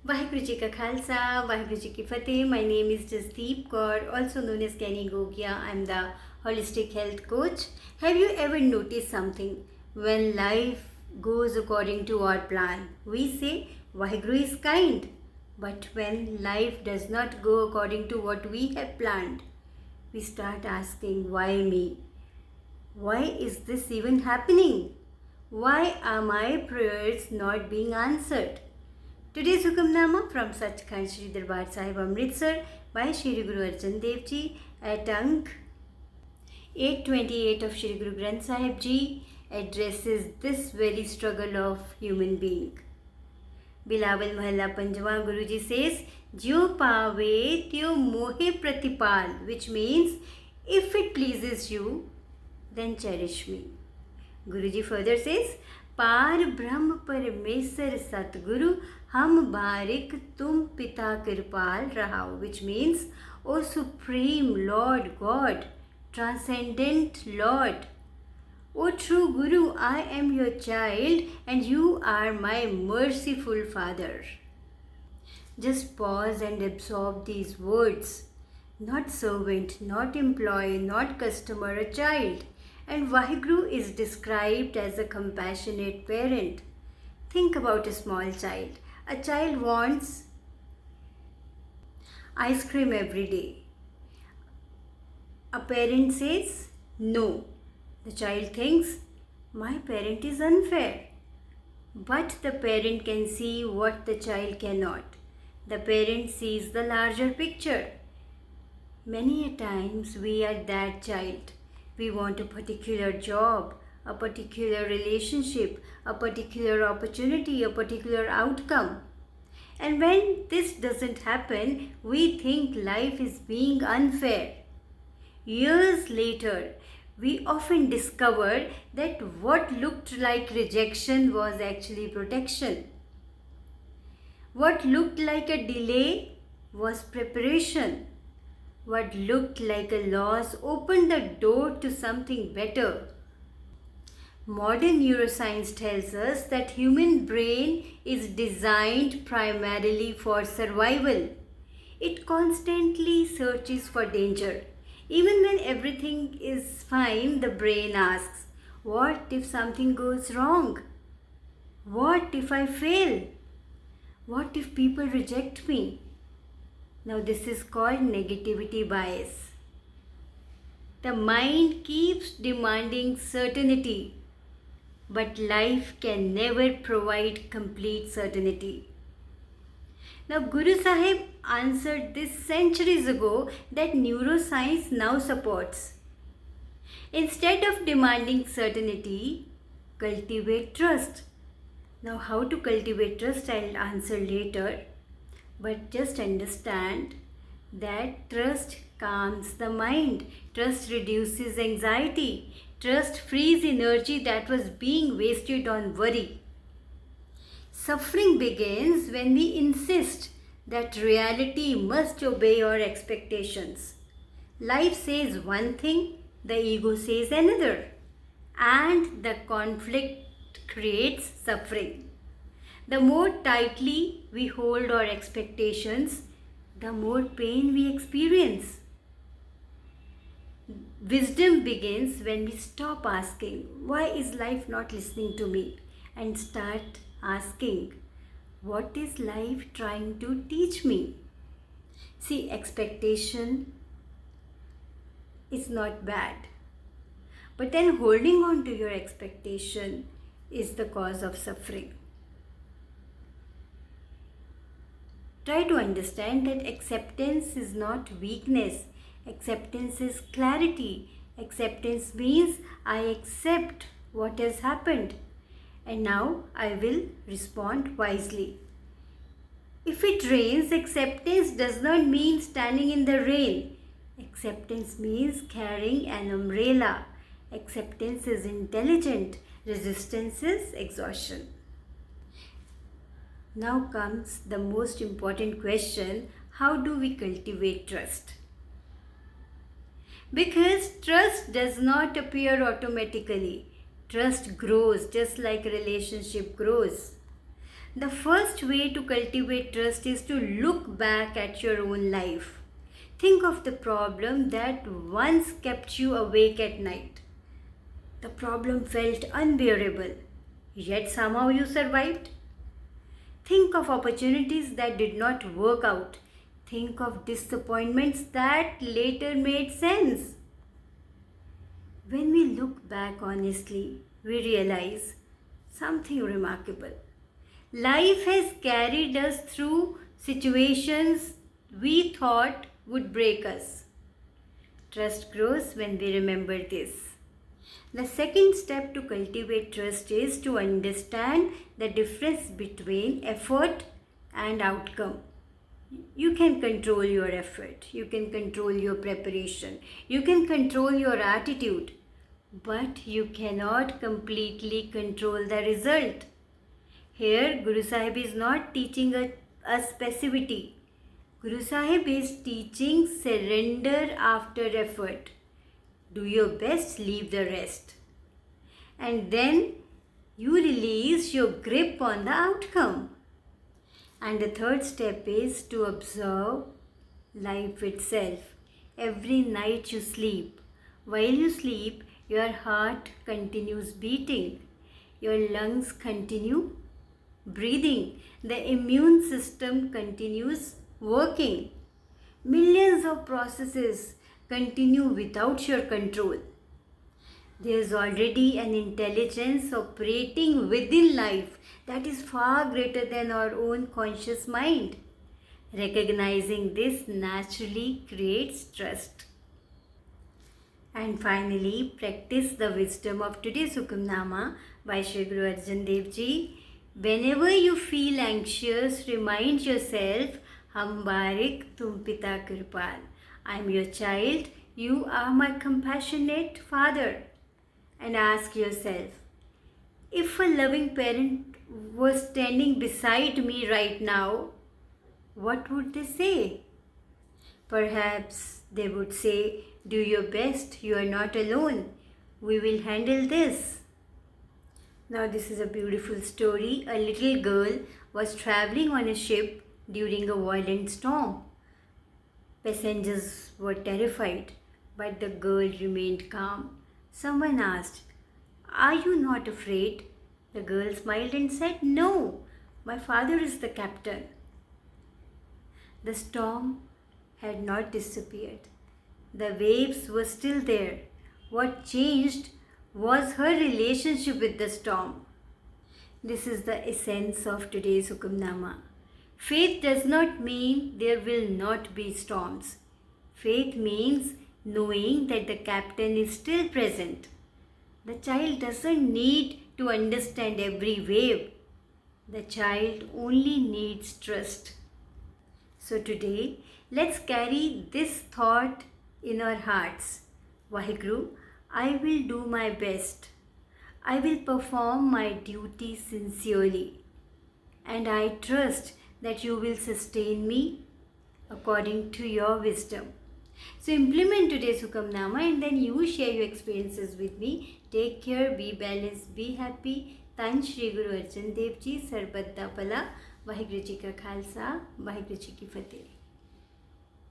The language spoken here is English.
वाहिगुरु जी का खालसा, वाहिगुरु जी की फतेह. My name is Jasdeep Kaur, also known as Kenny Gogia. I'm the holistic health coach. Have you ever noticed something? When life goes according to our plan, we say Vaheguru is kind. But when life does not go according to what we have planned, we start asking, why me? Why is this even happening? Why are my prayers not being answered? Today's Hukamnama from Sachkhand Sri Darbar Sahib Amritsar by Shri Guru Arjan Dev Ji at Ank 828 of Shri Guru Granth Sahib Ji addresses this very struggle of human being. Bilawal Mahalla Panjwa Guruji says, "Jyo paave tyo mohe pratipal," which means if it pleases you, then cherish me. Guruji further says, "पार ब्रह्म परमेश्वर सतगुरु हम बारिक तुम पिता कृपाल रहाओ," which means, O Supreme Lord God, Transcendent Lord, O true Guru, I am your child and you are my merciful Father. Just pause and absorb these words. Not servant, not employee, not customer, a child. And Vaheguru is described as a compassionate parent. Think about a small child. A child wants ice cream every day. A parent says no. The child thinks, my parent is unfair. But the parent can see what the child cannot. The parent sees the larger picture. Many a times we are that child. We want a particular job, a particular relationship, a particular opportunity, a particular outcome. And when this doesn't happen, we think life is being unfair. Years later, we often discover that what looked like rejection was actually protection. What looked like a delay was preparation. What looked like a loss opened the door to something better. Modern neuroscience tells us that human brain is designed primarily for survival. It constantly searches for danger. Even when everything is fine, the brain asks, what if something goes wrong? What if I fail? What if people reject me? Now this is called negativity bias. The mind keeps demanding certainty, but life can never provide complete certainty. Now Guru Sahib answered this centuries ago that neuroscience now supports. Instead of demanding certainty, cultivate trust. Now how to cultivate trust I'll answer later. But just understand that trust calms the mind. Trust reduces anxiety. Trust frees energy that was being wasted on worry. Suffering begins when we insist that reality must obey our expectations. Life says one thing, the ego says another, and the conflict creates suffering. The more tightly we hold our expectations, the more pain we experience. Wisdom begins when we stop asking, why is life not listening to me? And start asking, what is life trying to teach me? See, expectation is not bad. But then holding on to your expectation is the cause of suffering. Try to understand that acceptance is not weakness. Acceptance is clarity. Acceptance means I accept what has happened and now I will respond wisely. If it rains, acceptance does not mean standing in the rain. Acceptance means carrying an umbrella. Acceptance is intelligent. Resistance is exhaustion. Now comes the most important question, how do we cultivate trust? Because trust does not appear automatically. Trust grows just like a relationship grows. The first way to cultivate trust is to look back at your own life. Think of the problem that once kept you awake at night. The problem felt unbearable, yet somehow you survived. Think of opportunities that did not work out. Think of disappointments that later made sense. When we look back honestly, we realize something remarkable. Life has carried us through situations we thought would break us. Trust grows when we remember this. The second step to cultivate trust is to understand the difference between effort and outcome. You can control your effort, you can control your preparation, you can control your attitude, but you cannot completely control the result. Here, Guru Sahib is not teaching us passivity. Guru Sahib is teaching surrender after effort. Do your best, leave the rest. And then you release your grip on the outcome. And the third step is to observe life itself. Every night you sleep. While you sleep, your heart continues beating. Your lungs continue breathing. The immune system continues working. Millions of processes continue without your control. There is already an intelligence operating within life that is far greater than our own conscious mind. Recognizing this naturally creates trust. And finally, practice the wisdom of today's Hukamnama by Shri Guru Arjan Dev Ji. Whenever you feel anxious, remind yourself, Hum Barik Tum Pita Kirpal. I am your child, you are my compassionate father. And ask yourself, if a loving parent was standing beside me right now, what would they say? Perhaps they would say, do your best, you are not alone. We will handle this. Now this is a beautiful story. A little girl was traveling on a ship during a violent storm. Passengers were terrified, but the girl remained calm. Someone asked, "Are you not afraid?" The girl smiled and said, "No, my father is the captain." The storm had not disappeared. The waves were still there. What changed was her relationship with the storm. This is the essence of today's Hukamnama. Faith does not mean there will not be storms. Faith means knowing that the captain is still present. The child doesn't need to understand every wave. The child only needs trust. So today, let's carry this thought in our hearts. Vaheguru, I will do my best. I will perform my duty sincerely. And I trust that you will sustain me according to your wisdom. So implement today's Hukamnama and then you share your experiences with me. Take care, be balanced, be happy. Tan Shri Guru Arjan Dev Ji, Sarbat Da Pala. Vaheguru Ji Ka Khalsa, Vaheguru Ji Ki Fateh.